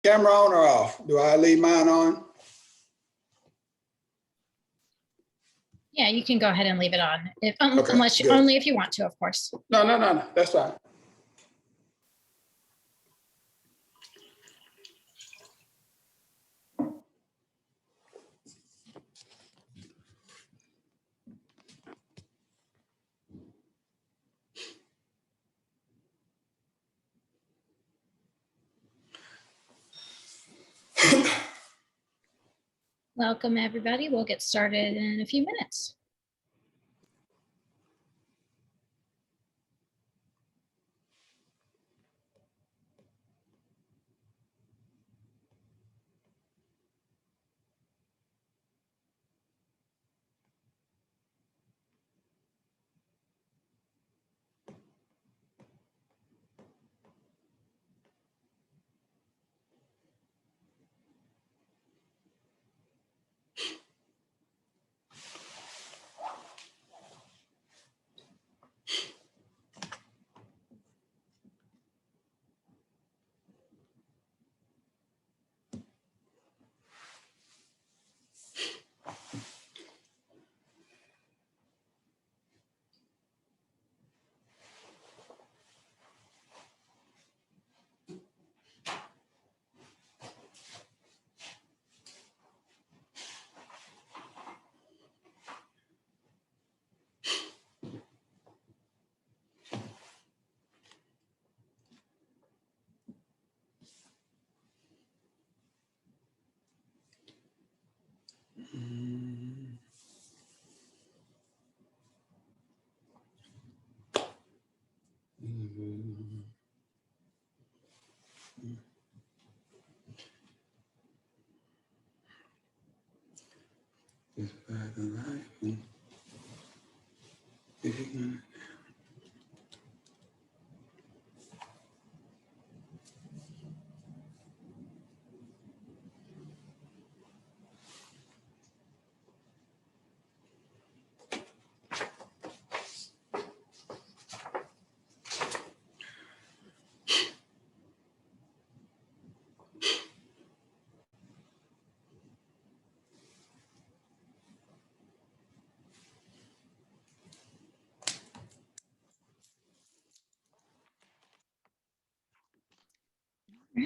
Camera on or off? Do I leave mine on? Yeah, you can go ahead and leave it on, if, Okay, unless you, good. only if you want to, of course. No, that's fine. Welcome, everybody. We'll get started in a few minutes.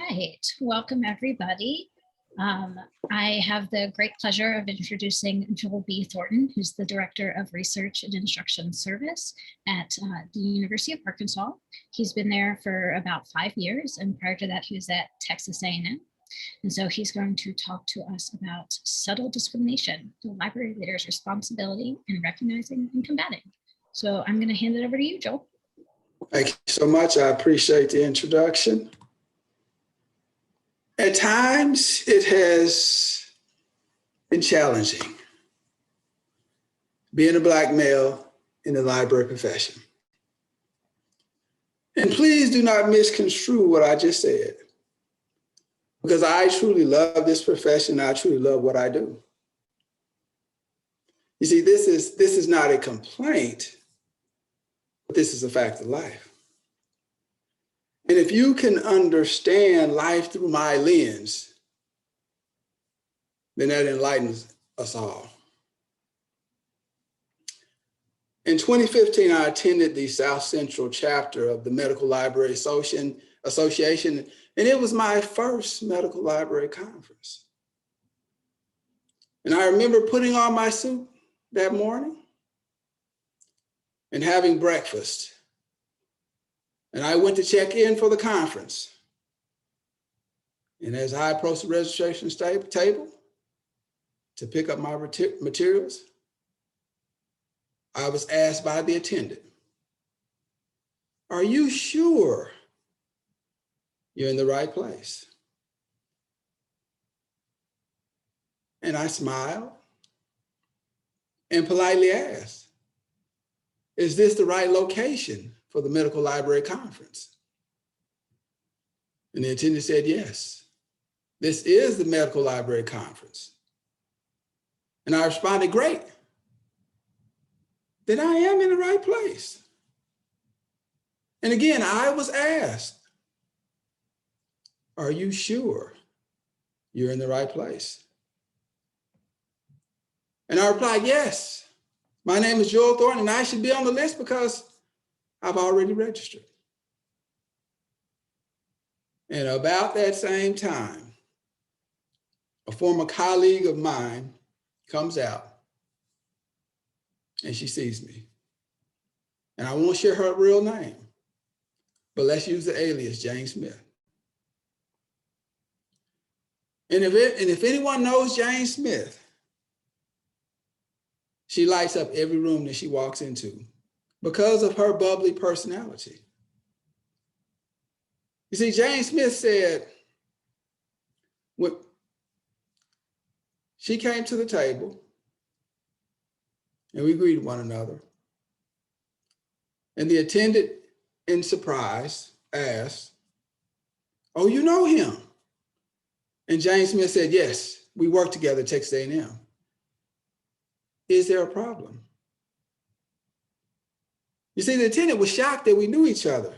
Right, welcome everybody. I have the great pleasure of introducing Joel B. Thornton, who's the Director of Research and Instruction Service at the University of Arkansas. He's been there for about 5 years, and prior to that, he was at Texas A&M. And so he's going to talk to us about subtle discrimination, the library leader's responsibility in recognizing and combating. So I'm going to hand it over to you, Joel. Thank you so much. I appreciate the introduction. At times, it has been challenging being a Black male in the library profession. And please do not misconstrue what I just said, because I truly love this profession. I truly love what I do. You see, this is not a complaint, but this is a fact of life. And if you can understand life through my lens, then that enlightens us all. In 2015, I attended the South Central chapter of the Medical Library Association, and it was my first medical library conference. And I remember putting on my suit that morning and having breakfast. And I went to check in for the conference. And as I approached the registration table to pick up my materials, I was asked by the attendant, "Are you sure you're in the right place?" And I smiled and politely asked, "Is this the right location for the Medical Library Conference?" And the attendant said, "Yes, this is the Medical Library Conference." And I responded, "Great, then I am in the right place." And again, I was asked, "Are you sure you're in the right place. And I replied, yes, my name is Joel Thornton, and I should be on the list because I've already registered. And about that same time, a former colleague of mine comes out and she sees me. And I won't share her real name, but let's use the alias Jane Smith. And if anyone knows Jane Smith, she lights up every room that she walks into because of her bubbly personality. You see, Jane Smith said, when she came to the table and we greeted one another, and the attendant, in surprise, asked, "Oh, you know him?" And Jane Smith said, "Yes, we work together at Texas A&M. Is there a problem?" You see, the attendant was shocked that we knew each other.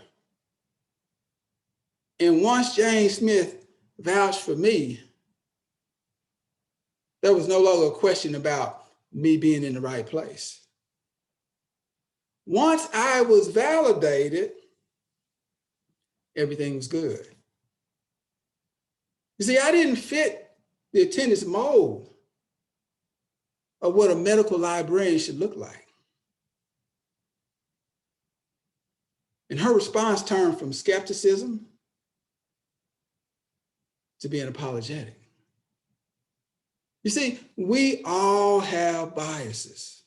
And once Jane Smith vouched for me, there was no longer a question about me being in the right place. Once I was validated, everything was good. You see, I didn't fit the attendant's mold of what a medical librarian should look like. And her response turned from skepticism to being apologetic. You see, we all have biases.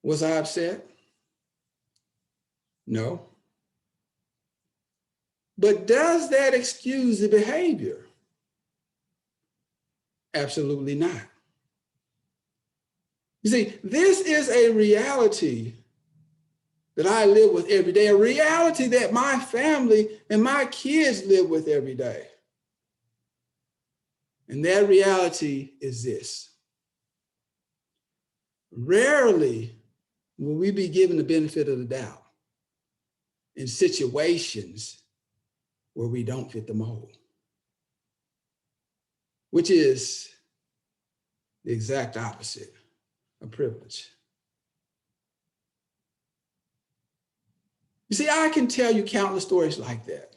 Was I upset? No. But does that excuse the behavior? Absolutely not. You see, this is a reality that I live with every day, a reality that my family and my kids live with every day. And that reality is this: rarely will we be given the benefit of the doubt in situations where we don't fit the mold, which is the exact opposite of privilege. You see, I can tell you countless stories like that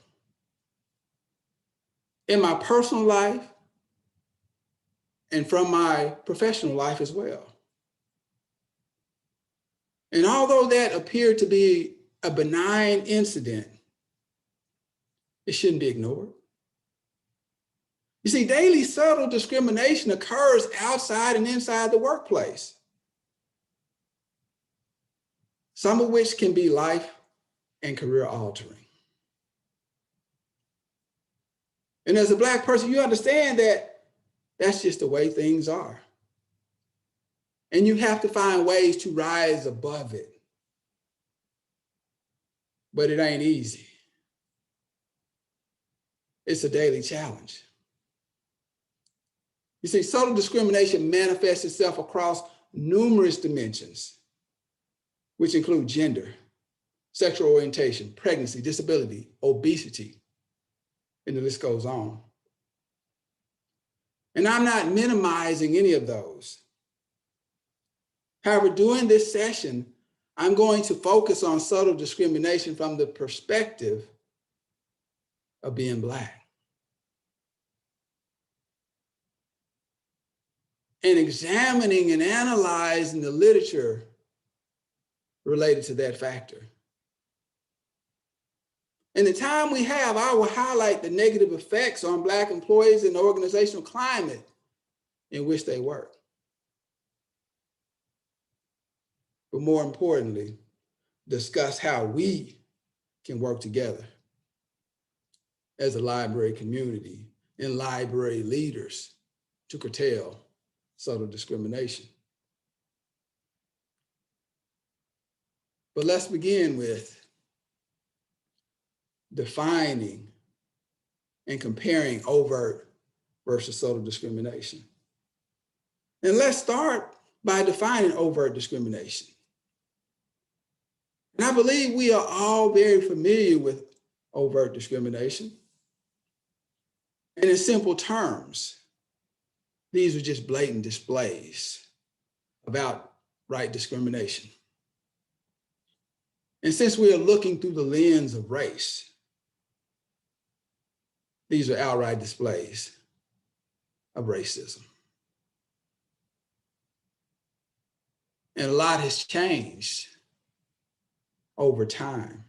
in my personal life and from my professional life as well. And although that appeared to be a benign incident, it shouldn't be ignored. You see, daily subtle discrimination occurs outside and inside the workplace, some of which can be life and career altering. And as a Black person, you understand that that's just the way things are. And you have to find ways to rise above it. But it ain't easy. It's a daily challenge. You see, subtle discrimination manifests itself across numerous dimensions, which include gender, sexual orientation, pregnancy, disability, obesity, and the list goes on. And I'm not minimizing any of those. However, during this session, I'm going to focus on subtle discrimination from the perspective of being Black, and examining and analyzing the literature related to that factor. In the time we have, I will highlight the negative effects on Black employees and the organizational climate in which they work. But more importantly, discuss how we can work together as a library community and library leaders to curtail subtle discrimination. But let's begin with defining and comparing overt versus subtle discrimination. And let's start by defining overt discrimination. And I believe we are all very familiar with overt discrimination. And in simple terms, these are just blatant displays of outright discrimination. And since we are looking through the lens of race, these are outright displays of racism. And a lot has changed over time.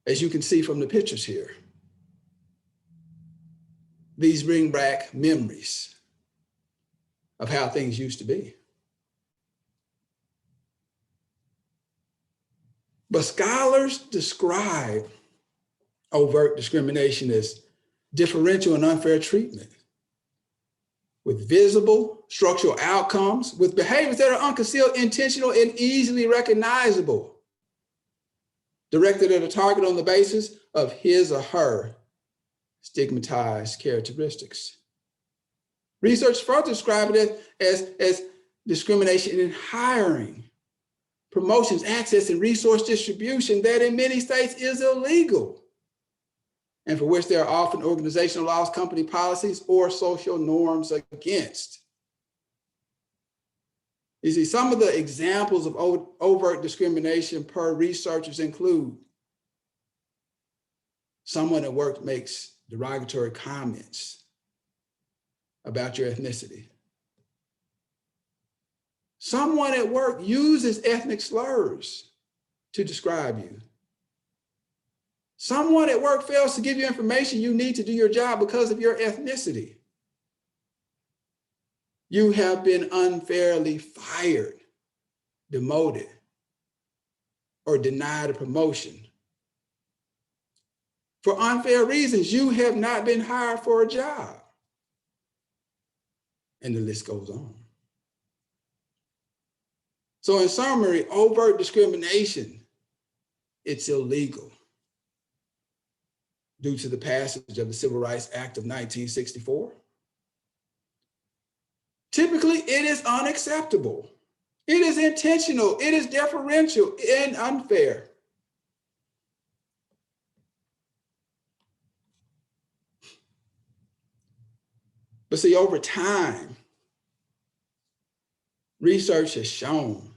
As you can see from the pictures here, these bring back memories of how things used to be. But scholars describe overt discrimination as differential and unfair treatment with visible structural outcomes, with behaviors that are unconcealed, intentional, and easily recognizable, directed at a target on the basis of his or her stigmatized characteristics. Research further describes it as discrimination in hiring, promotions, access, and resource distribution that in many states is illegal, and for which there are often organizational laws, company policies, or social norms against. You see, some of the examples of overt discrimination per researchers include someone at work makes derogatory comments about your ethnicity. Someone at work uses ethnic slurs to describe you. Someone at work fails to give you information you need to do your job because of your ethnicity. You have been unfairly fired, demoted, or denied a promotion. For unfair reasons, you have not been hired for a job. And the list goes on. So in summary, overt discrimination, it's illegal due to the passage of the Civil Rights Act of 1964. Typically, it is unacceptable. It is intentional. It is deferential and unfair. But see, over time, research has shown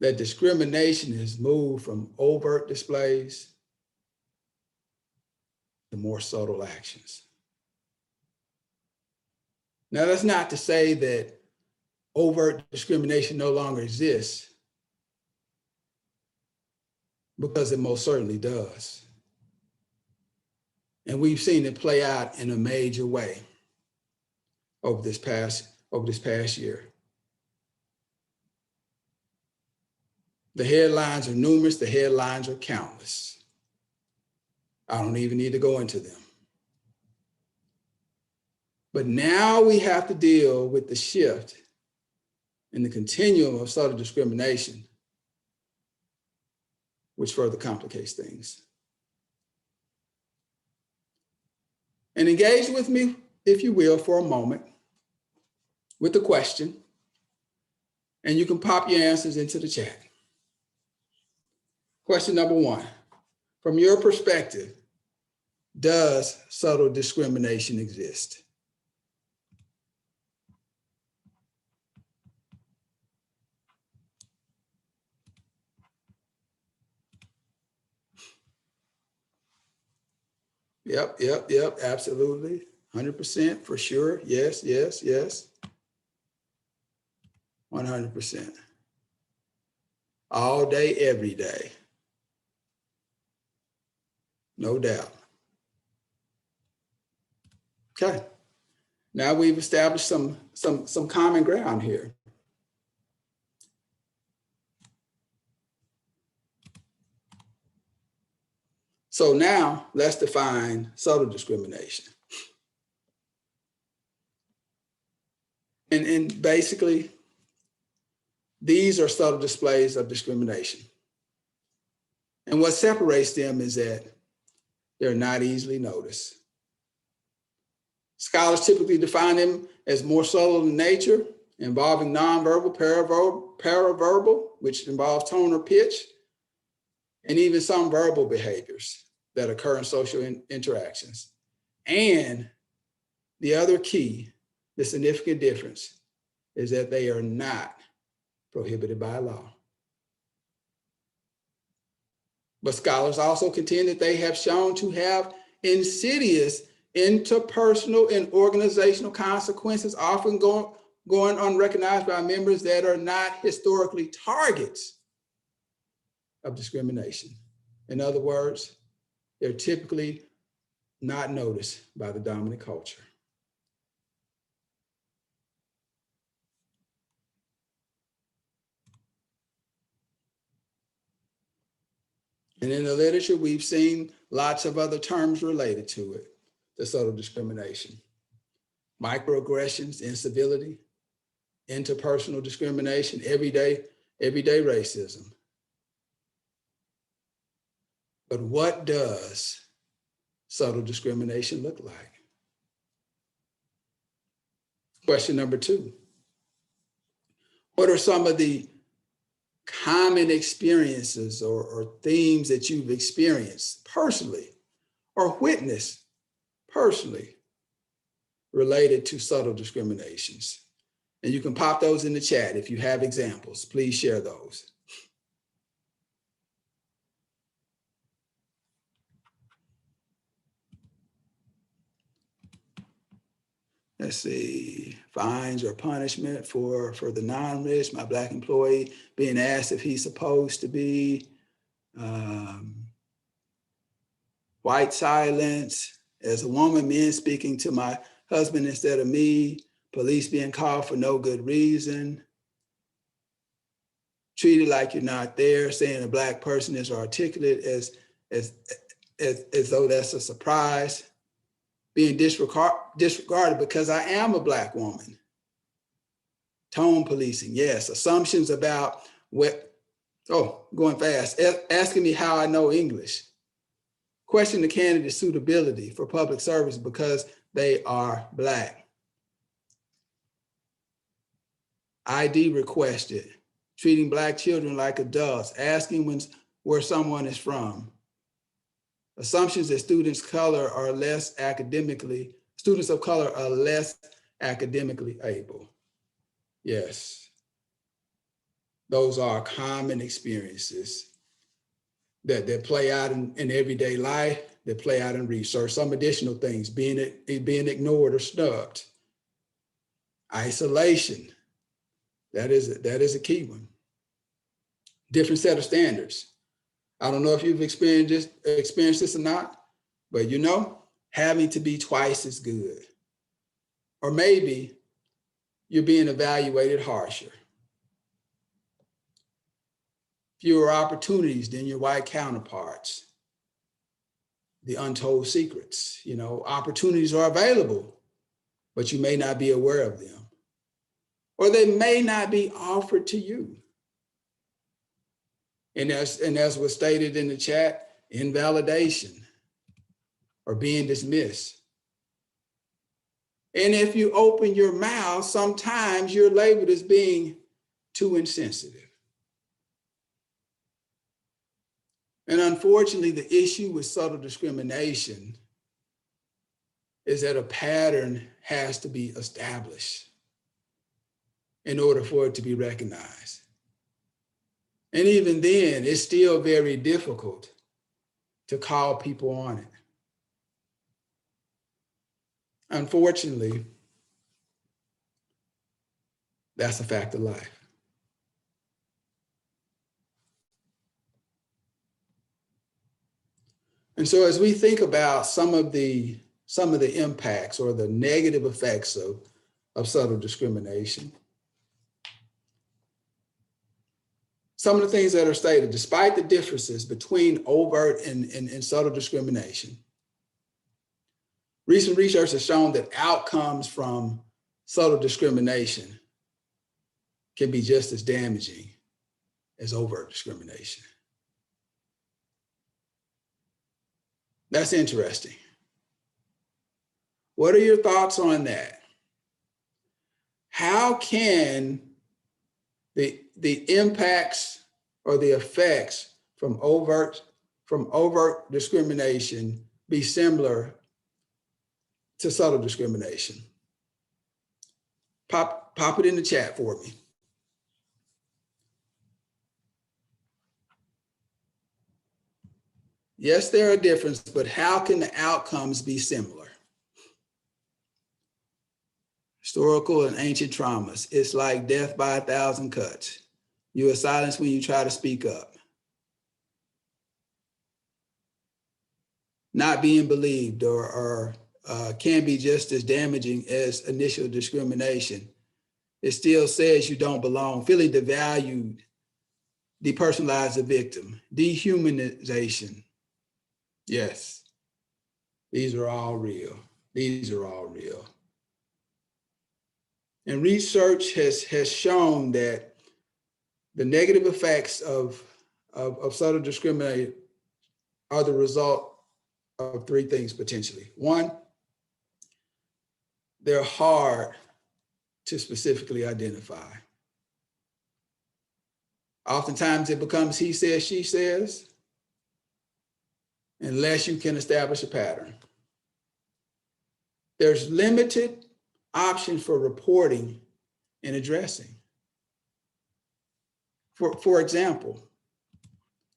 that discrimination has moved from overt displays to more subtle actions. Now, that's not to say that overt discrimination no longer exists, because it most certainly does. And we've seen it play out in a major way over this past year. The headlines are numerous, the headlines are countless. I don't even need to go into them. But now we have to deal with the shift in the continuum of subtle discrimination, which further complicates things. And engage with me, if you will, for a moment with the question, and you can pop your answers into the chat. Question number one, from your perspective, does subtle discrimination exist? Yep, absolutely. 100% for sure. Yes. 100%. All day, every day. No doubt. Okay. Now we've established some common ground here. So now let's define subtle discrimination. And basically, these are subtle displays of discrimination. And what separates them is that they're not easily noticed. Scholars typically define them as more subtle in nature, involving nonverbal, paraverbal, which involves tone or pitch, and even some verbal behaviors. that occur in social interactions. And the other key, the significant difference, is that they are not prohibited by law. But scholars also contend that they have shown to have insidious interpersonal and organizational consequences, often going unrecognized by members that are not historically targets of discrimination. In other words, they're typically not noticed by the dominant culture. And in the literature, we've seen lots of other terms related to it, the subtle discrimination. Microaggressions, incivility, interpersonal discrimination, everyday racism. But what does subtle discrimination look like? Question number 2. What are some of the common experiences or themes that you've experienced personally or witnessed personally related to subtle discriminations? And you can pop those in the chat if you have examples. Please share those. Let's see, fines or punishment for the non-rich, my Black employee being asked if he's supposed to be, white silence, as a woman, men speaking to my husband instead of me, police being called for no good reason, treated like you're not there, saying a Black person is articulate as though that's a surprise, being disregarded because I am a Black woman. Tone policing, yes. Assumptions about going fast, asking me how I know English. Question the candidate's suitability for public service because they are Black. ID requested, treating Black children like adults, asking where someone is from. Assumptions that students of color are less academically able. Yes, those are common experiences that play out in everyday life, that play out in research. Some additional things, being ignored or snubbed. Isolation, that is a key one. Different set of standards. I don't know if you've experienced this or not, but having to be twice as good. Or maybe you're being evaluated harsher. Fewer opportunities than your white counterparts. The untold secrets, opportunities are available, but you may not be aware of them. Or they may not be offered to you. And as was stated in the chat, invalidation or being dismissed. And if you open your mouth, sometimes you're labeled as being too insensitive. And unfortunately, the issue with subtle discrimination is that a pattern has to be established in order for it to be recognized. And even then, it's still very difficult to call people on it. Unfortunately, that's a fact of life. And so as we think about some of the impacts or the negative effects of subtle discrimination, some of the things that are stated, despite the differences between overt and subtle discrimination, recent research has shown that outcomes from subtle discrimination can be just as damaging as overt discrimination. That's interesting. What are your thoughts on that? How can the impacts or the effects from overt from overt discrimination be similar to subtle discrimination? Pop it in the chat for me. Yes, there are differences, but how can the outcomes be similar? Historical and ancient traumas. It's like death by 1,000 cuts. You are silenced when you try to speak up. Not being believed or can be just as damaging as initial discrimination. It still says you don't belong. Feeling devalued, depersonalize the victim, dehumanization. Yes, these are all real. These are all real. And research has shown that the negative effects of subtle discrimination are the result of three things potentially. One, they're hard to specifically identify. Oftentimes it becomes he says, she says, unless you can establish a pattern. There's limited options for reporting and addressing. For example,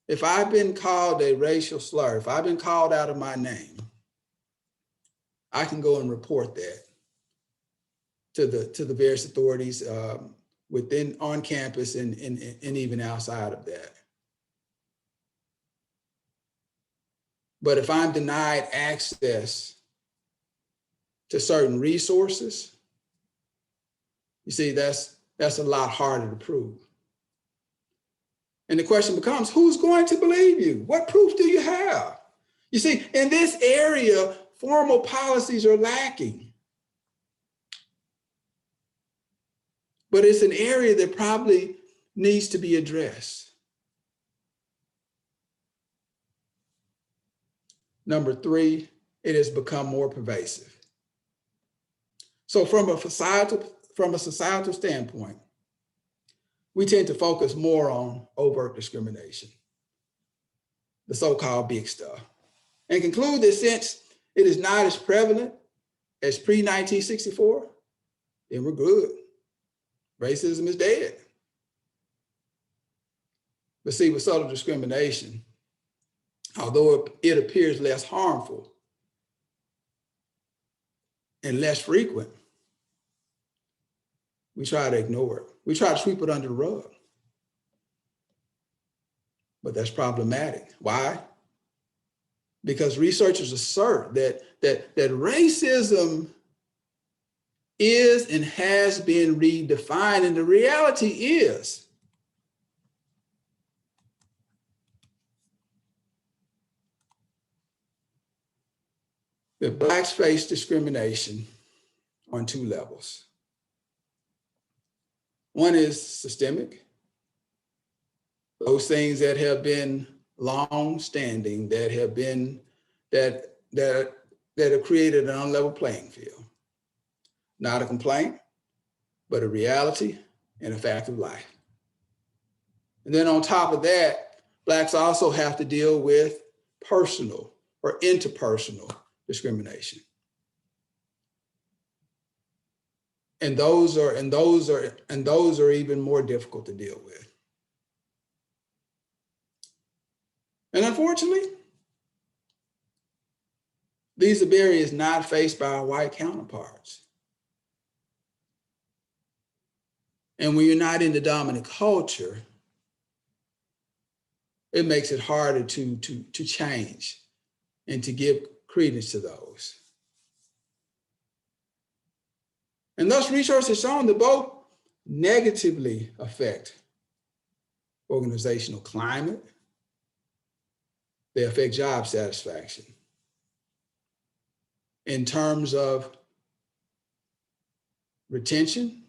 if I've been called a racial slur, if I've been called out of my name, I can go and report that to the various authorities within, on campus and even outside of that. But if I'm denied access to certain resources, you see, that's a lot harder to prove. And the question becomes, who's going to believe you? What proof do you have? You see, in this area, formal policies are lacking. But it's an area that probably needs to be addressed. Number three, it has become more pervasive. So from a societal standpoint, we tend to focus more on overt discrimination, the so-called big stuff, and conclude that since it is not as prevalent as pre-1964, then we're good. Racism is dead. But see, with subtle discrimination, although it appears less harmful and less frequent, we try to ignore it. We try to sweep it under the rug. But that's problematic. Why? Because researchers assert that racism is and has been redefined, and the reality is that Blacks face discrimination on two levels. One is systemic, those things that have been long-standing, that have been, that have created an unlevel playing field. Not a complaint, but a reality and a fact of life. And then on top of that, Blacks also have to deal with personal or interpersonal discrimination. And those are even more difficult to deal with. And unfortunately, these are barriers not faced by our white counterparts. And when you're not in the dominant culture, it makes it harder to change and to give credence to those. And thus research has shown that both negatively affect organizational climate, they affect job satisfaction. In terms of retention,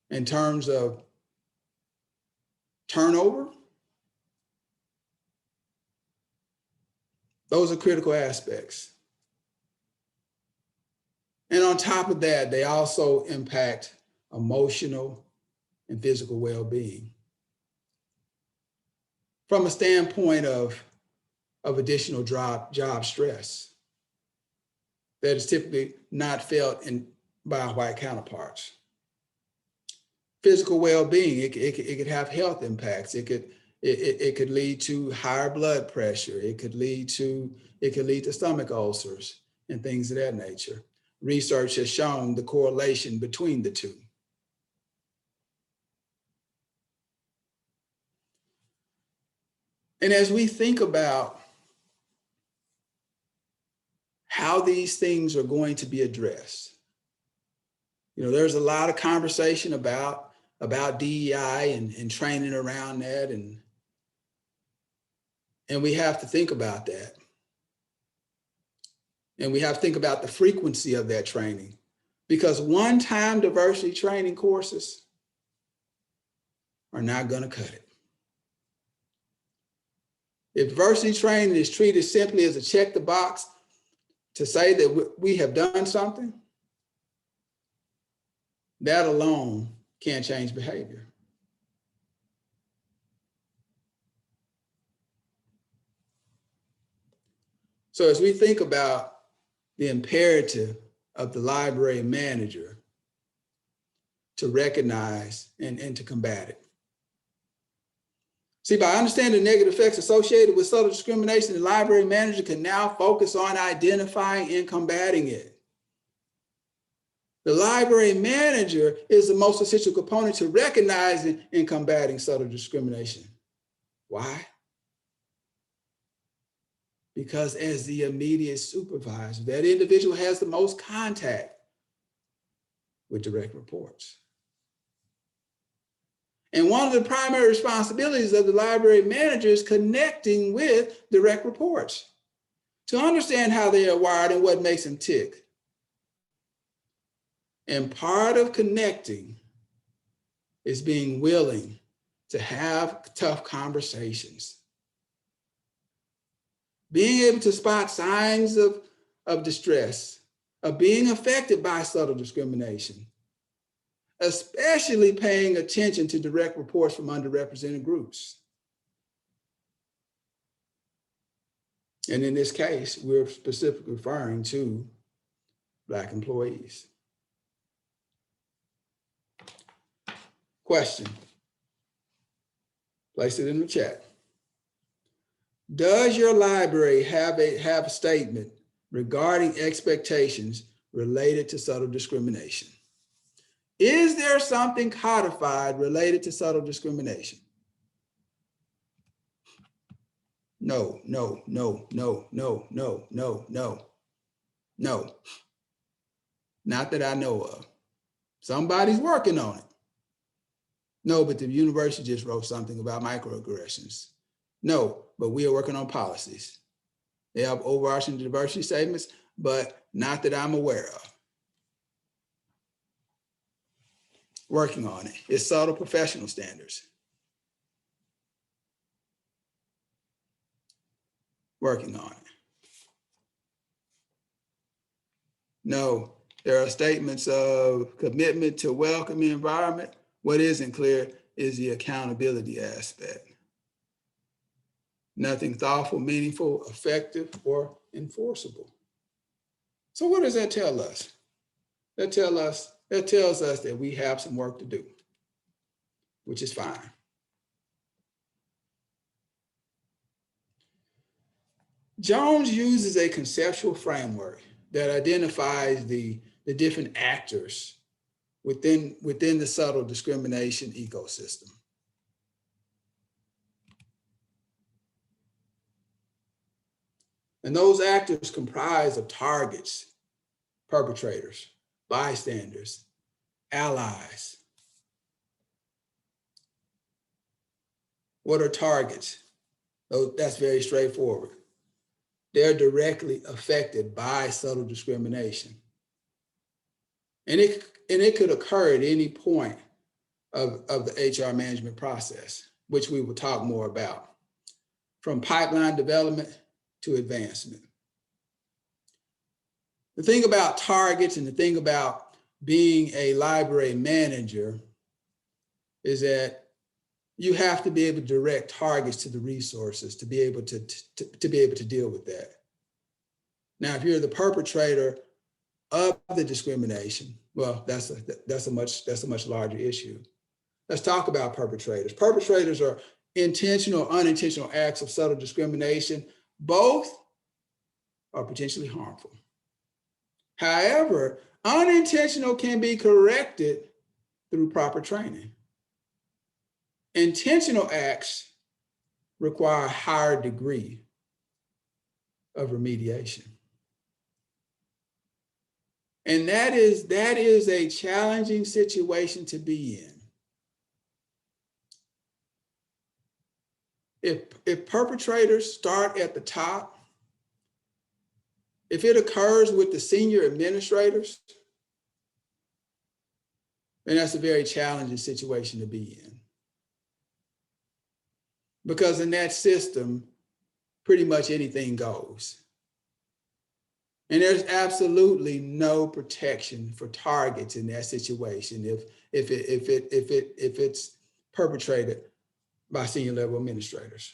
in terms of turnover, those are critical aspects. And on top of that, they also impact emotional and physical well-being. From a standpoint of of additional job stress that is typically not felt by white counterparts. Physical well-being, it could have health impacts. It could lead to higher blood pressure. It could lead to stomach ulcers and things of that nature. Research has shown the correlation between the two. And as we think about how these things are going to be addressed, there's a lot of conversation about DEI and training around that, and we have to think about that. And we have to think about the frequency of that training, because one-time diversity training courses are not going to cut it. If diversity training is treated simply as a check the box to say that we have done something, that alone can't change behavior. So as we think about the imperative of the library manager to recognize and to combat it. See, by understanding the negative effects associated with subtle discrimination, the library manager can now focus on identifying and combating it. The library manager is the most essential component to recognizing and combating subtle discrimination. Why? Because as the immediate supervisor, that individual has the most contact with direct reports. And one of the primary responsibilities of the library manager is connecting with direct reports to understand how they are wired and what makes them tick. And part of connecting is being willing to have tough conversations. Being able to spot signs of distress, of being affected by subtle discrimination, especially paying attention to direct reports from underrepresented groups. And in this case, we're specifically referring to Black employees. Question. Place it in the chat. Does your library have a statement regarding expectations related to subtle discrimination? Is there something codified related to subtle discrimination? No, no, no, no, no, no, no, no, no. Not that I know of. Somebody's working on it. No, but the university just wrote something about microaggressions. No, but we are working on policies. They have overarching diversity statements, but not that I'm aware of. Working on it. It's subtle professional standards. Working on it. No, there are statements of commitment to welcoming environment. What isn't clear is the accountability aspect. Nothing thoughtful, meaningful, effective, or enforceable. So what does that tell us? That tells us that we have some work to do, which is fine. Jones uses a conceptual framework that identifies the different actors within the subtle discrimination ecosystem. And those actors comprise of targets, perpetrators, bystanders, allies. What are targets? Oh, that's very straightforward. They're directly affected by subtle discrimination. And it could occur at any point of the HR management process, which we will talk more about, from pipeline development to advancement. The thing about targets and the thing about being a library manager is that you have to be able to direct targets to the resources to be able to be able to deal with that. Now, if you're the perpetrator of the discrimination, well, that's a much larger issue. Let's talk about perpetrators. Perpetrators are intentional or unintentional acts of subtle discrimination. Both are potentially harmful. However, unintentional can be corrected through proper training. Intentional acts require a higher degree of remediation. And that is a challenging situation to be in. If perpetrators start at the top, if it occurs with the senior administrators, then that's a very challenging situation to be in. Because in that system, pretty much anything goes. And there's absolutely no protection for targets in that situation if it's perpetrated by senior level administrators.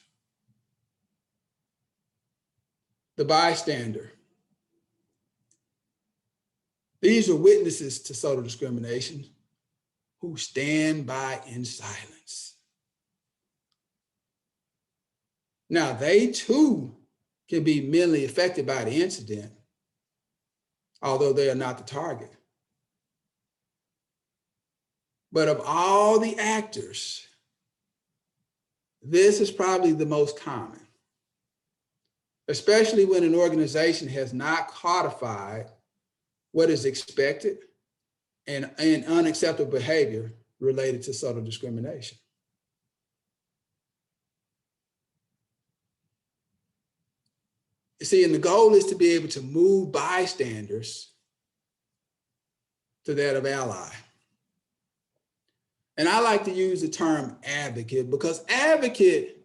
The bystander. These are witnesses to subtle discrimination who stand by in silence. Now, they too can be mentally affected by the incident, although they are not the target. But of all the actors, this is probably the most common, especially when an organization has not codified what is expected and unacceptable behavior related to subtle discrimination. You see, and the goal is to be able to move bystanders to that of ally. And I like to use the term advocate because advocate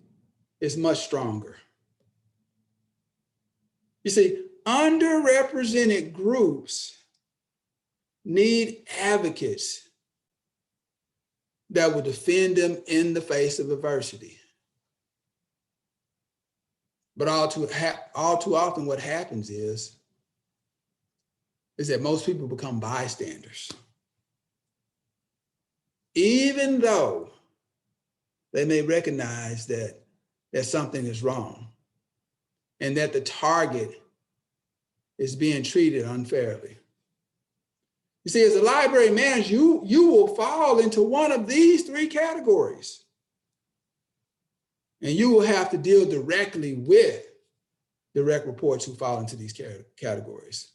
is much stronger. You see, underrepresented groups need advocates that will defend them in the face of adversity. But all too often what happens is that most people become bystanders. Even though they may recognize that something is wrong and that the target is being treated unfairly. You see, as a library manager, you will fall into one of these three categories. And you will have to deal directly with direct reports who fall into these categories.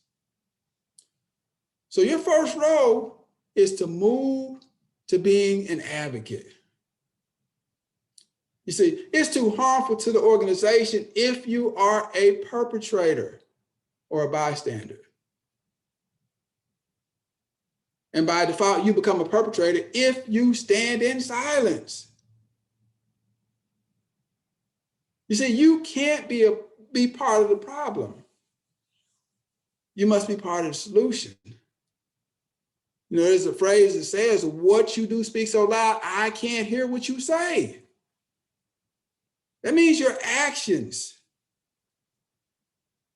So your first role is to move to being an advocate. You see, it's too harmful to the organization if you are a perpetrator or a bystander. And by default, you become a perpetrator if you stand in silence. You see, you can't be part of the problem. You must be part of the solution. You know, there's a phrase that says, what you do speaks so loud, I can't hear what you say. That means your actions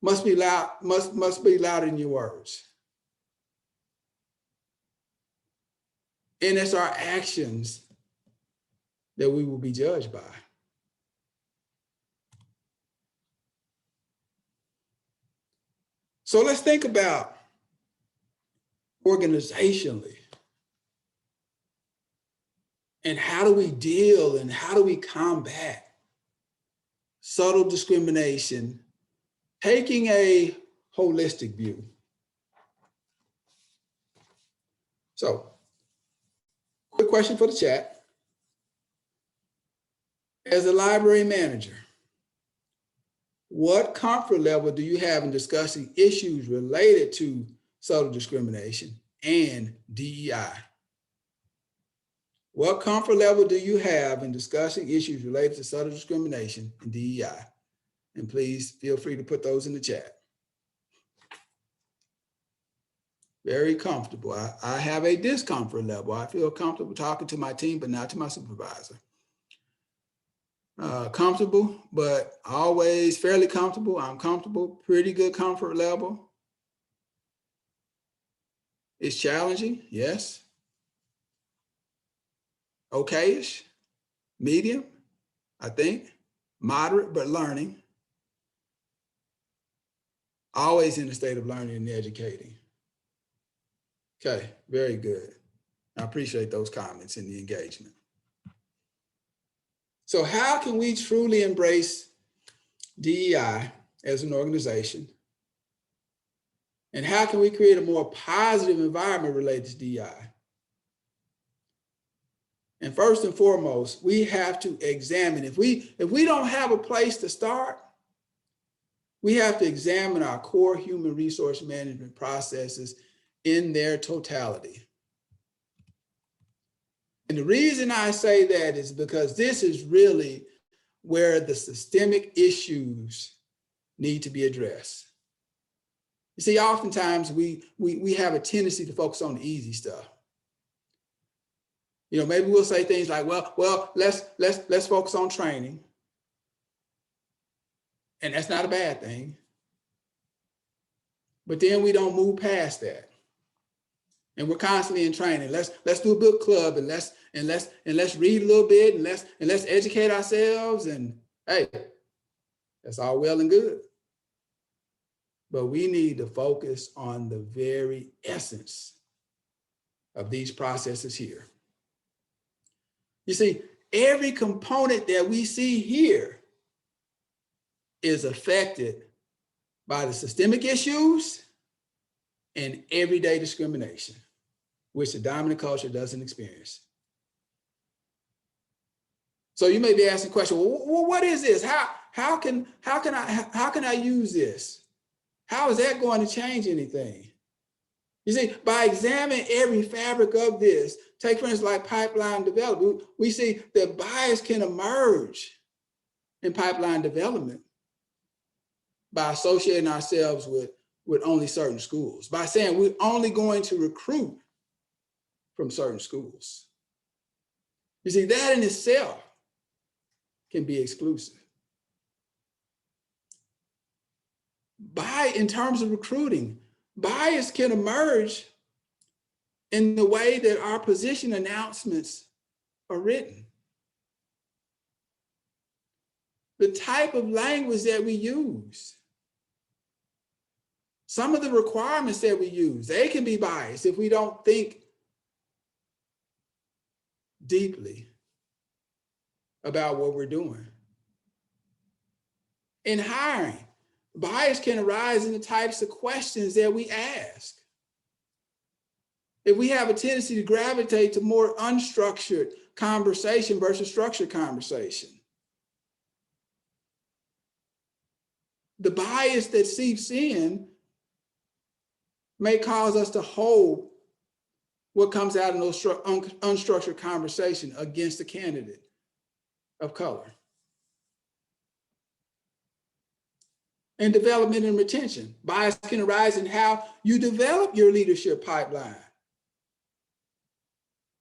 must be loud, must be louder than your words. And it's our actions that we will be judged by. So let's think about organizationally. And how do we deal and how do we combat subtle discrimination, taking a holistic view? So, quick question for the chat. As a library manager, what comfort level do you have in discussing issues related to subtle discrimination and DEI? What comfort level do you have in discussing issues related to subtle discrimination and DEI? And please feel free to put those in the chat. Very comfortable. I have a discomfort level. I feel comfortable talking to my team, but not to my supervisor. comfortable, but always fairly comfortable. I'm comfortable, pretty good comfort level. It's challenging, yes. Okay-ish, medium, I think. Moderate, but learning. Always in a state of learning and educating. Okay, very good. I appreciate those comments and the engagement. So how can we truly embrace DEI as an organization? And how can we create a more positive environment related to DEI? And first and foremost, we have to examine, if we don't have a place to start, we have to examine our core human resource management processes in their totality. And the reason I say that is because this is really where the systemic issues need to be addressed. You see, oftentimes we have a tendency to focus on the easy stuff. You know, maybe we'll say things like, well, let's focus on training. And that's not a bad thing. But then we don't move past that. And we're constantly in training. Let's do a book club and let's read a little bit and let's educate ourselves. And hey, that's all well and good. But we need to focus on the very essence of these processes here. You see, every component that we see here is affected by the systemic issues and everyday discrimination, which the dominant culture doesn't experience. So you may be asking the question, well, what is this? How can I use this? How is that going to change anything? You see, by examining every fabric of this, take for instance like pipeline development, we see that bias can emerge in pipeline development by associating ourselves with only certain schools, by saying we're only going to recruit from certain schools. You see, that in itself can be exclusive. In terms of recruiting, bias can emerge in the way that our position announcements are written. The type of language that we use. Some of the requirements that we use, they can be biased if we don't think deeply about what we're doing. In hiring, bias can arise in the types of questions that we ask. If we have a tendency to gravitate to more unstructured conversation versus structured conversation. The bias that seeps in may cause us to hold what comes out in those unstructured conversation against a candidate of color. And development and retention. Bias can arise in how you develop your leadership pipeline.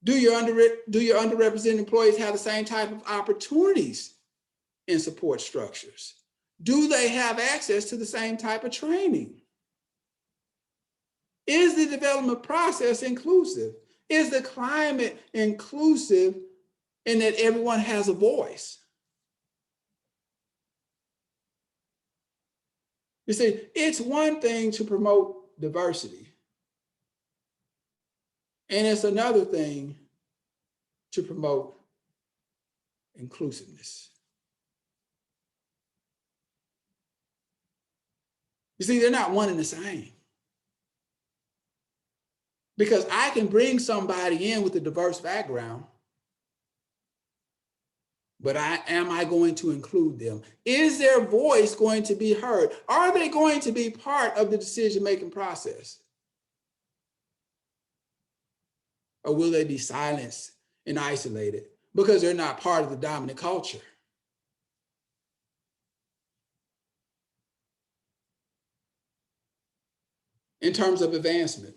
Do your underrepresented employees have the same type of opportunities in support structures? Do they have access to the same type of training? Is the development process inclusive? Is the climate inclusive in that everyone has a voice? You see, it's one thing to promote diversity, and it's another thing to promote inclusiveness. You see, they're not one and the same. Because I can bring somebody in with a diverse background, but am I going to include them? Is their voice going to be heard? Are they going to be part of the decision-making process? Or will they be silenced and isolated because they're not part of the dominant culture? In terms of advancement,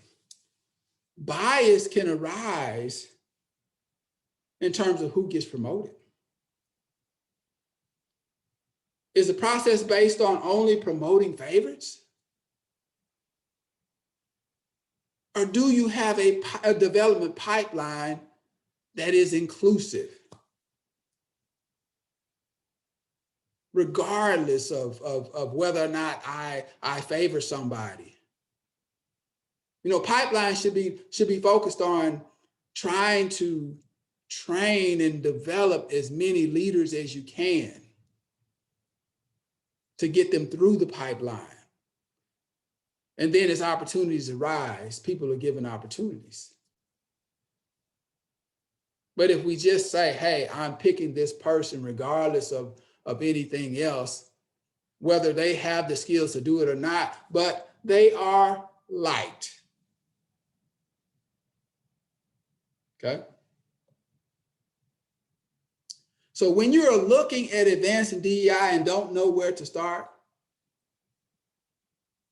bias can arise in terms of who gets promoted. Is the process based on only promoting favorites? Or do you have a development pipeline that is inclusive, regardless of whether or not I favor somebody? You know, pipeline should be focused on trying to train and develop as many leaders as you can to get them through the pipeline. And then as opportunities arise, people are given opportunities. But if we just say, hey, I'm picking this person regardless of anything else, whether they have the skills to do it or not, but they are liked. Okay? So when you're looking at advancing DEI and don't know where to start,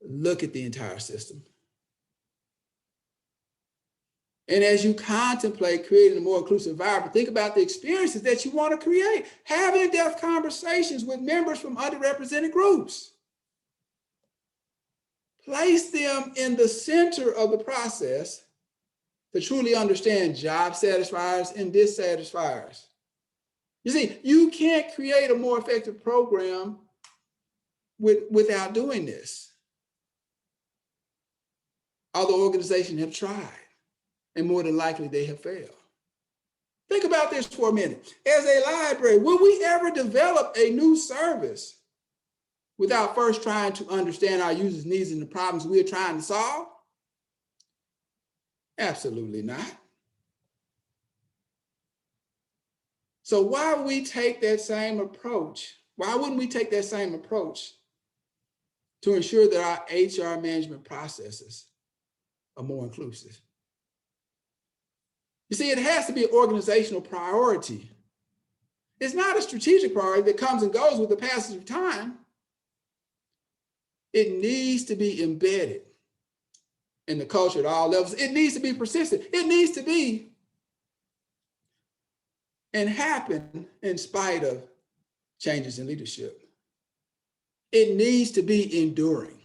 look at the entire system. And as you contemplate creating a more inclusive environment, think about the experiences that you want to create. Have in-depth conversations with members from underrepresented groups. Place them in the center of the process to truly understand job satisfiers and dissatisfiers. You see, you can't create a more effective program without doing this. Other organizations have tried, and more than likely they have failed. Think about this for a minute. As a library, will we ever develop a new service without first trying to understand our users' needs and the problems we're trying to solve? Absolutely not. So why would we take that same approach? Why wouldn't we take that same approach to ensure that our HR management processes are more inclusive? You see, it has to be an organizational priority. It's not a strategic priority that comes and goes with the passage of time. It needs to be embedded in the culture at all levels. It needs to be persistent. It needs to be and happen in spite of changes in leadership. It needs to be enduring.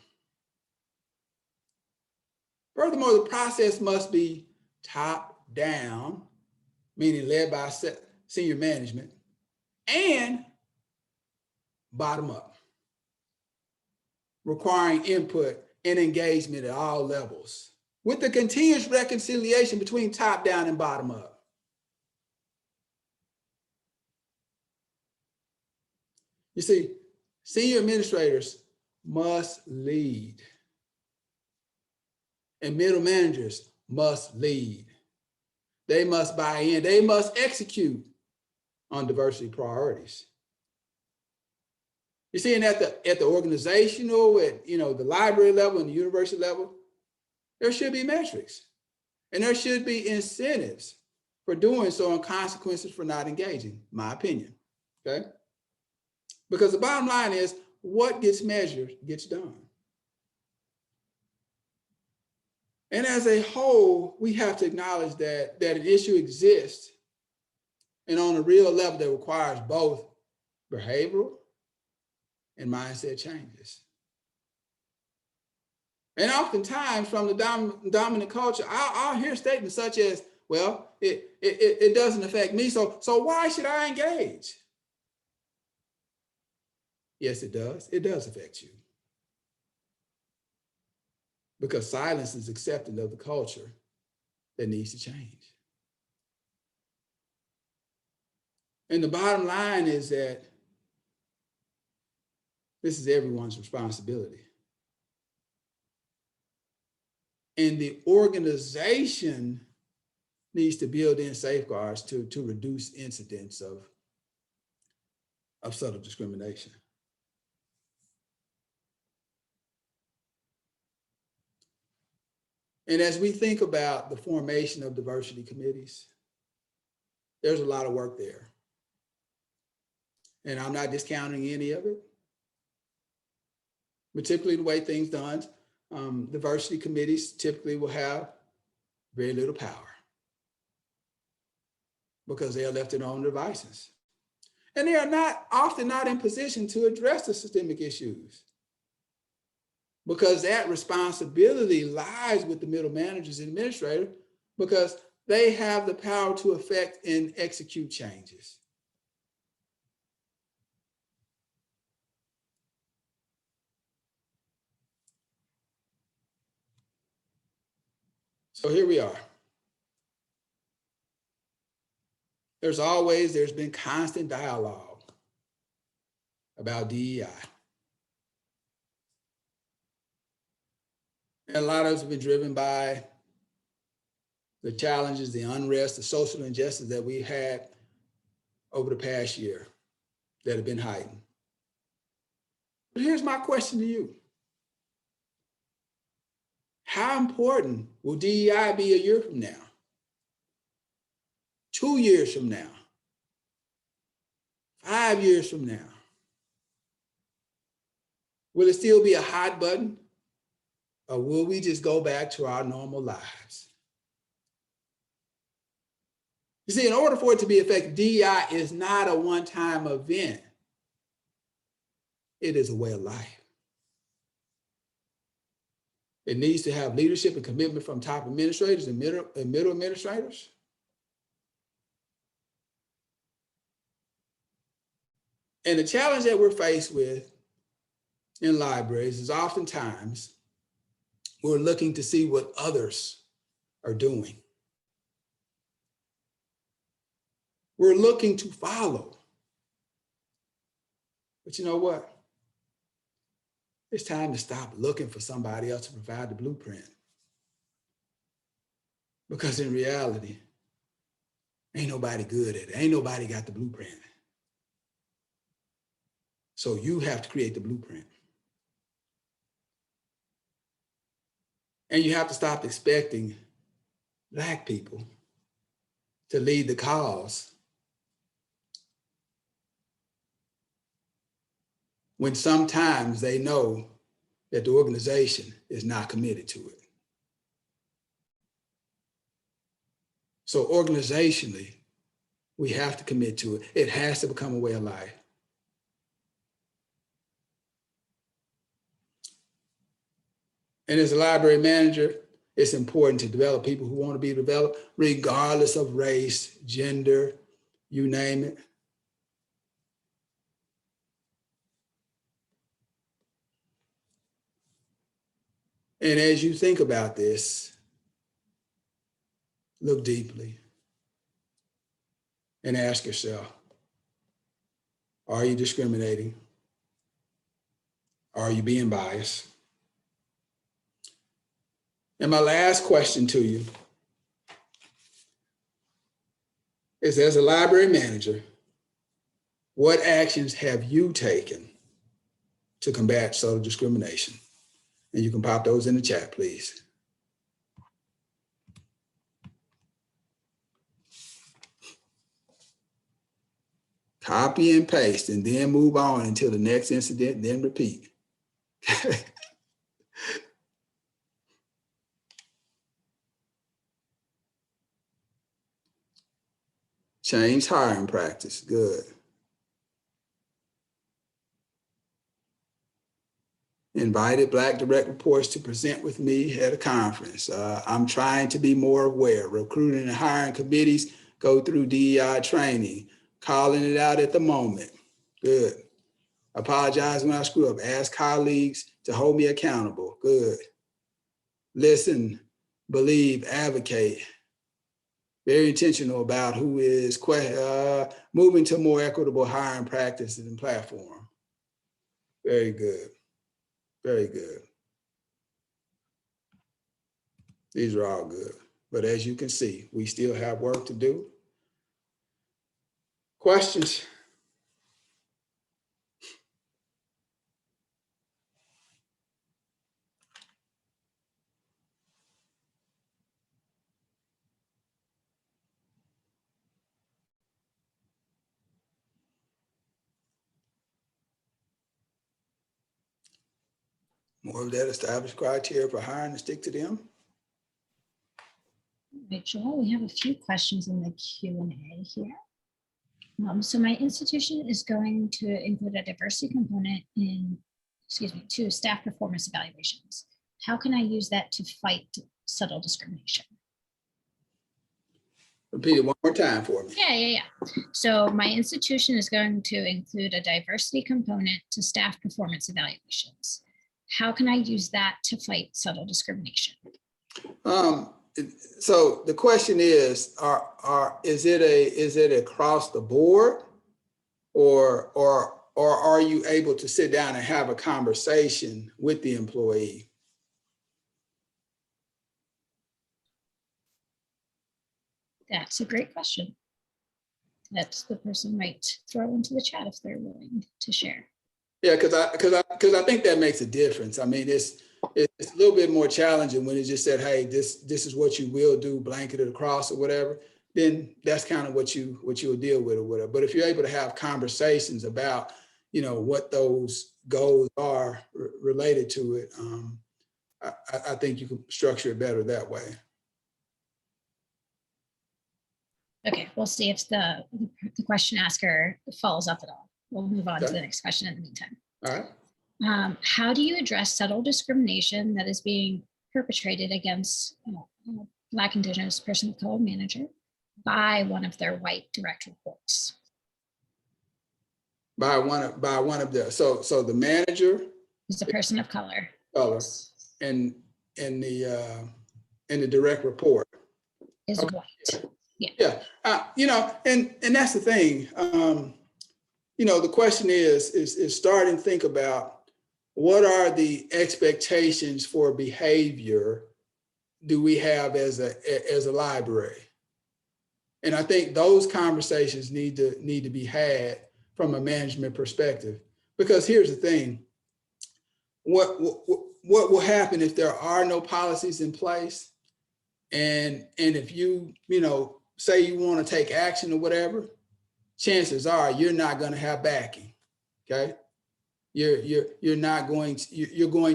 Furthermore, the process must be top down, meaning led by senior management, and bottom up, requiring input and engagement at all levels, with the continuous reconciliation between top down and bottom up. You see, senior administrators must lead, and middle managers must lead. They must buy in. They must execute on diversity priorities. You see, and at the organizational, at the library level and the university level, there should be metrics, and there should be incentives for doing so and consequences for not engaging, my opinion. Okay. Because the bottom line is, what gets measured gets done. And as a whole, we have to acknowledge that an issue exists, and on a real level that requires both behavioral and mindset changes. And oftentimes from the dominant culture, I'll hear statements such as, well, it doesn't affect me, so why should I engage? Yes, it does. It does affect you. Because silence is accepting of the culture that needs to change. And the bottom line is that this is everyone's responsibility. And the organization needs to build in safeguards to reduce incidents of subtle discrimination. And as we think about the formation of diversity committees, there's a lot of work there. And I'm not discounting any of it. But typically the way things done, diversity committees typically will have very little power because they are left to their own devices. And they are often not in position to address the systemic issues, because that responsibility lies with the middle managers and administrators, because they have the power to affect and execute changes. So here we are. There's been constant dialogue about DEI. And a lot of it's been driven by the challenges, the unrest, the social injustice that we had over the past year that have been heightened. But here's my question to you. How important will DEI be a year from now? 2 years from now? 5 years from now? Will it still be a hot button? Or will we just go back to our normal lives? You see, in order for it to be effective, DEI is not a one-time event. It is a way of life. It needs to have leadership and commitment from top administrators and middle administrators. And the challenge that we're faced with in libraries is oftentimes we're looking to see what others are doing. We're looking to follow. But you know what? It's time to stop looking for somebody else to provide the blueprint. Because in reality, ain't nobody good at it. Ain't nobody got the blueprint. So you have to create the blueprint. And you have to stop expecting Black people to lead the cause when sometimes they know that the organization is not committed to it. So organizationally, we have to commit to it. It has to become a way of life. And as a library manager, it's important to develop people who want to be developed, regardless of race, gender, you name it. And as you think about this, look deeply and ask yourself, are you discriminating? Are you being biased? And my last question to you is, as a library manager, what actions have you taken to combat subtle discrimination? And you can pop those in the chat, please. Copy and paste, and then move on until the next incident, then repeat. Change hiring practice, good. Invited Black direct reports to present with me at a conference. I'm trying to be more aware. Recruiting and hiring committees go through DEI training. Calling it out at the moment, good. Apologize when I screw up. Ask colleagues to hold me accountable, good. Listen, believe, advocate. Very intentional about who is moving to more equitable hiring practices and platform. Very good, very good. These are all good. But as you can see, we still have work to do. Questions? More of that established criteria for hiring and stick to them. Right, Joel, we have a few questions in the Q&A here. So my institution is going to include a diversity component to staff performance evaluations. How can I use that to fight subtle discrimination? Repeat it one more time for me. Yeah. So my institution is going to include a diversity component to staff performance evaluations. How can I use that to fight subtle discrimination? So the question is is it across the board, or are you able to sit down and have a conversation with the employee? That's a great question that the person might throw into the chat if they're willing to share. Yeah, because I think that makes a difference. I mean, it's a little bit more challenging when it just said, hey, this is what you will do, blanketed across or whatever. Then that's kind of what you'll deal with or whatever. But if you're able to have conversations about, what those goals are related to it, I think you can structure it better that way. Okay, we'll see if the question asker follows up at all. We'll move on to the next question in the meantime. All right. How do you address subtle discrimination that is being perpetrated against Black, Indigenous, person of color manager by one of their white direct reports? By one of the so the manager is a person of color. And the direct report is white. Yeah. And that's the thing. The question is starting to think about what are the expectations for behavior do we have as a library? And I think those conversations need to be had from a management perspective, because here's the thing: what will happen if there are no policies in place, and if you say you want to take action or whatever, chances are you're not going to have backing. Okay, you're going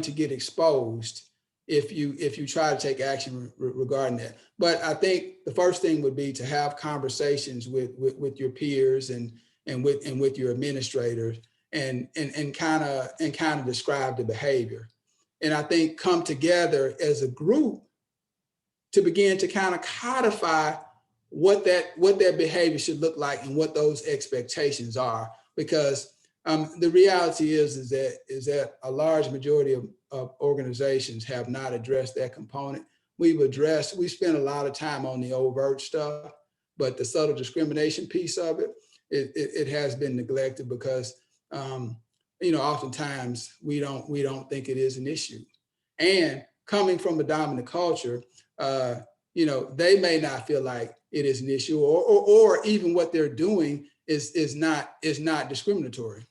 to get exposed if you try to take action regarding that. But I think the first thing would be to have conversations with your peers and with your administrators and kind of describe the behavior. And I think come together as a group to begin to kind of codify what that behavior should look like and what those expectations are. Because the reality is that a large majority of organizations have not addressed that component. We spent a lot of time on the overt stuff, but the subtle discrimination piece of it has been neglected because oftentimes we don't think it is an issue. And coming from a dominant culture, they may not feel like it is an issue, or even what they're doing is not discriminatory.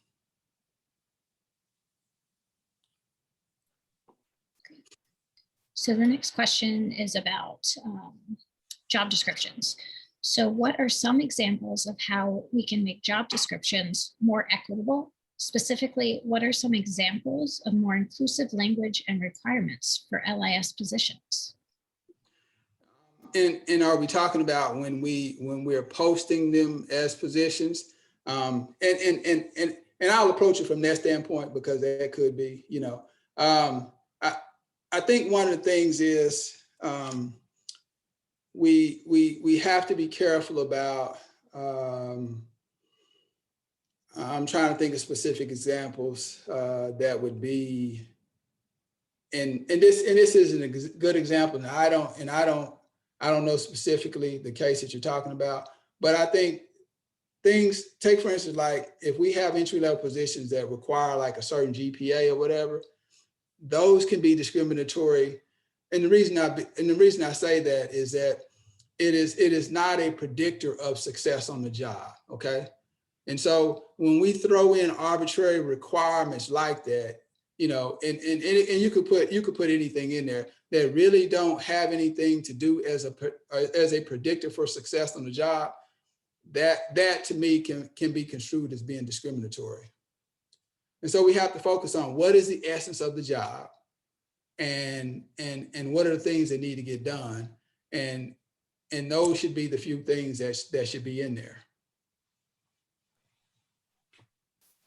So the next question is about job descriptions. So what are some examples of how we can make job descriptions more equitable? Specifically, what are some examples of more inclusive language and requirements for LIS positions? And are we talking about when we're posting them as positions? And I'll approach it from that standpoint, because that could be, I think one of the things is we have to be careful about. I'm trying to think of specific examples that would be, and this isn't a good example. And I don't know specifically the case that you're talking about, but I think take for instance, like if we have entry-level positions that require like a certain GPA or whatever, those can be discriminatory. And the reason I say that is that it is not a predictor of success on the job. Okay. And so when we throw in arbitrary requirements like that, and you could put anything in there that really don't have anything to do as a predictor for success on the job, that to me can be construed as being discriminatory. And so we have to focus on what is the essence of the job, and what are the things that need to get done, and those should be the few things that should be in there.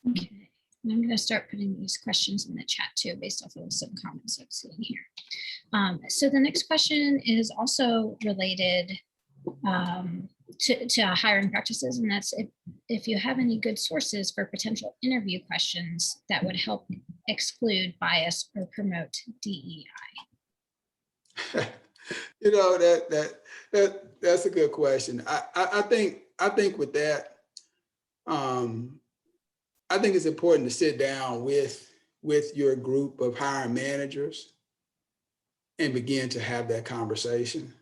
Okay, and I'm going to start putting these questions in the chat too, based off of some comments I'm seeing here. So the next question is also related to hiring practices, and that's if you have any good sources for potential interview questions that would help exclude bias or promote DEI. You know, that's a good question. I think with that, I think it's important to sit down with your group of hiring managers and begin to have that conversation.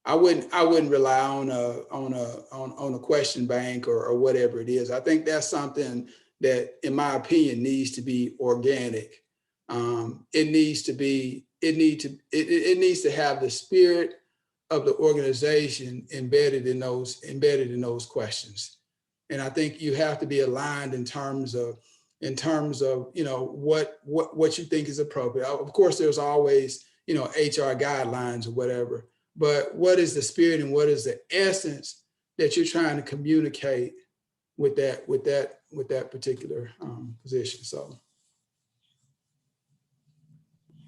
I wouldn't rely on a question bank or whatever it is. I think that's something that, in my opinion, needs to be organic. It needs to have the spirit of the organization embedded in those questions. And I think you have to be aligned in terms of what you think is appropriate. Of course, there's always HR guidelines or whatever. But what is the spirit and what is the essence that you're trying to communicate with that particular position? So,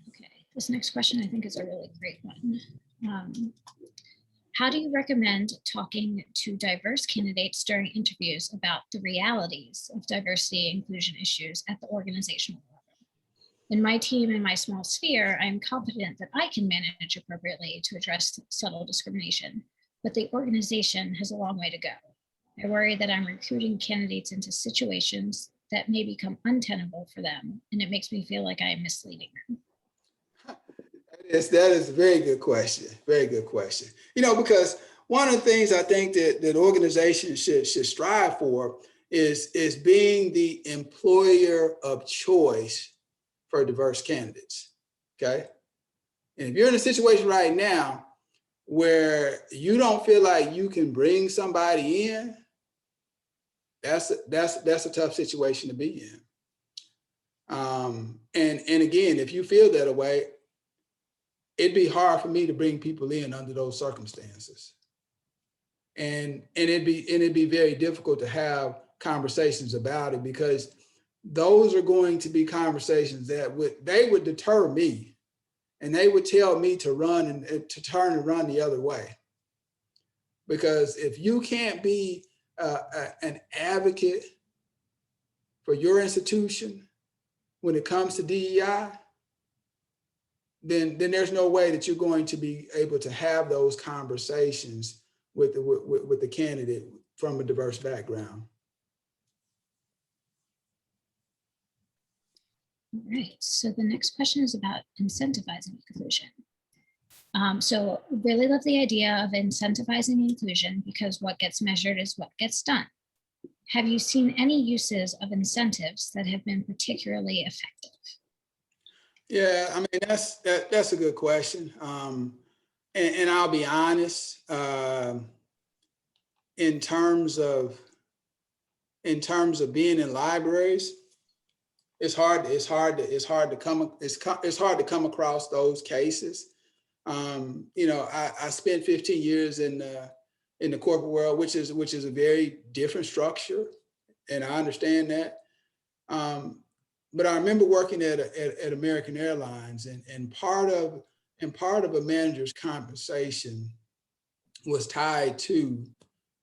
okay, this next question I think is a really great one. How do you recommend talking to diverse candidates during interviews about the realities of diversity and inclusion issues at the organizational level? In my team and my small sphere, I am confident that I can manage appropriately to address subtle discrimination, but the organization has a long way to go. I worry that I'm recruiting candidates into situations that may become untenable for them, and it makes me feel like I am misleading them. That is a very good question. Very good question. Because one of the things I think that organizations should strive for is being the employer of choice for diverse candidates. Okay. And if you're in a situation right now where you don't feel like you can bring somebody in, that's a tough situation to be in. And again, if you feel that way, it'd be hard for me to bring people in under those circumstances. And it'd be very difficult to have conversations about it, because those are going to be conversations that would deter me, and they would tell me to turn and run the other way. Because if you can't be an advocate for your institution when it comes to DEI, then there's no way that you're going to be able to have those conversations with the candidate from a diverse background. All right, so the next question is about incentivizing inclusion. So really love the idea of incentivizing inclusion, because what gets measured is what gets done. Have you seen any uses of incentives that have been particularly effective? Yeah, I mean, that's a good question. And I'll be honest, in terms of being in libraries, it's hard to come across those cases. I spent 15 years in the corporate world, which is a very different structure, and I understand that. But I remember working at American Airlines, and part of a manager's compensation was tied to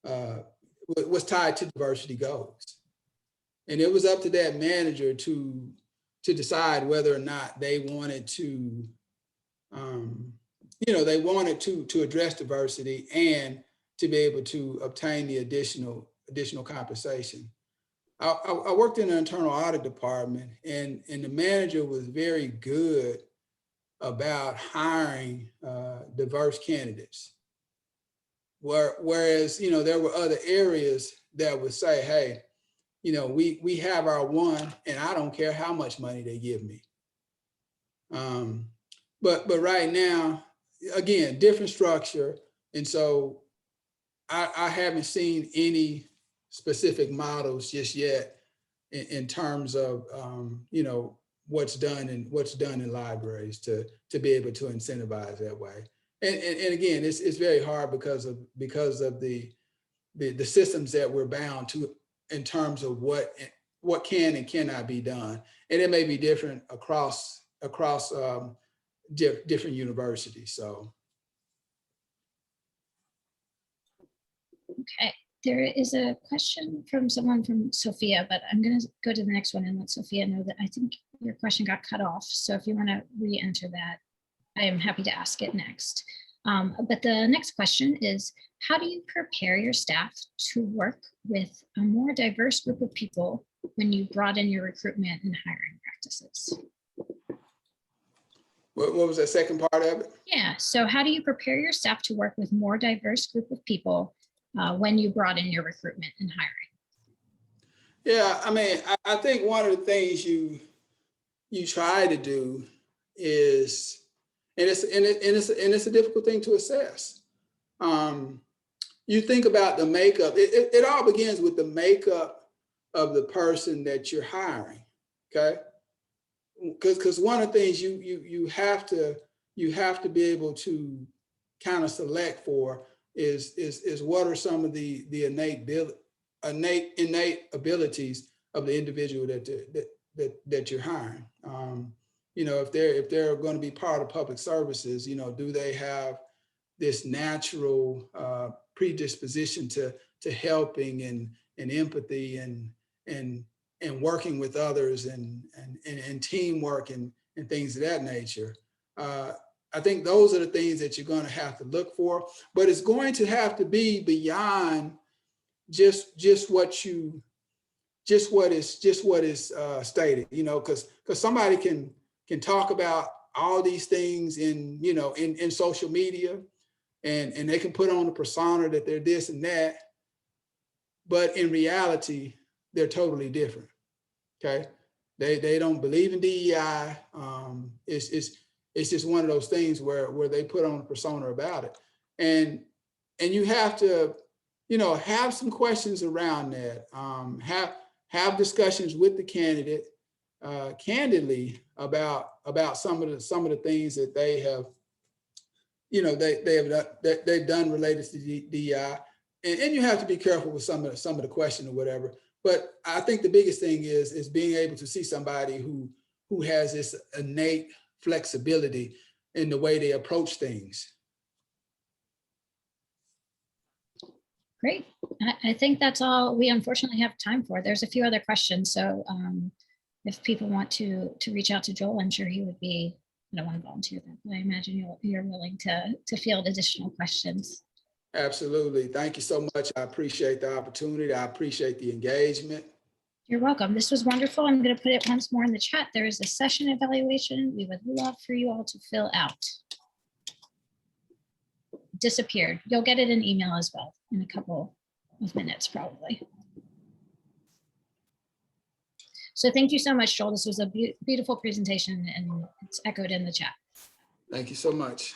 diversity goals, and it was up to that manager to decide whether or not they wanted to address diversity and to be able to obtain the additional compensation. I worked in an internal audit department, and the manager was very good about hiring diverse candidates. Whereas, there were other areas that would say, hey, we have our one, and I don't care how much money they give me. But right now, again, different structure. And so I haven't seen any specific models just yet in terms of what's done in libraries to be able to incentivize that way. And again, it's very hard because of the systems that we're bound to in terms of what what can and cannot be done. And it may be different across different universities. So. Okay, there is a question from someone from Sophia, but I'm going to go to the next one and let Sophia know that I think your question got cut off. So if you want to re-enter that, I am happy to ask it next. But the next question is, how do you prepare your staff to work with a more diverse group of people when you broaden your recruitment and hiring practices? What was that second part of it? Yeah, so how do you prepare your staff to work with more diverse group of people when you broaden your recruitment and hiring? Yeah, I mean, I think one of the things you try to do is, and it's a difficult thing to assess. You think about the makeup. It all begins with the makeup of the person that you're hiring. Okay, because one of the things you have to be able to kind of select for is what are some of the innate abilities of the individual that you're hiring. If they're going to be part of public services, do they have this natural predisposition to helping and empathy and working with others and teamwork and things of that nature. I think those are the things that you're going to have to look for, but it's going to have to be beyond just what is stated, because somebody can talk about all these things in social media, and they can put on a persona that they're this and that, but in reality, they're totally different. Okay, they don't believe in DEI. It's just one of those things where they put on a persona about it, and you have to have some questions around that. Have discussions with the candidate candidly about some of the things that they have they've done related to DEI, and you have to be careful with some of the question or whatever. But I think the biggest thing is being able to see somebody who has this innate flexibility in the way they approach things. Great. I think that's all we unfortunately have time for. There's a few other questions. So if people want to reach out to Joel, I'm sure he would be, I don't want to volunteer that, but I imagine you're willing to field additional questions. Absolutely. Thank you so much. I appreciate the opportunity. I appreciate the engagement. You're welcome. This was wonderful. I'm going to put it once more in the chat. There is a session evaluation we would love for you all to fill out. Disappeared. You'll get it in email as well in a couple of minutes, probably. So thank you so much, Joel. This was a beautiful presentation, and it's echoed in the chat. Thank you so much.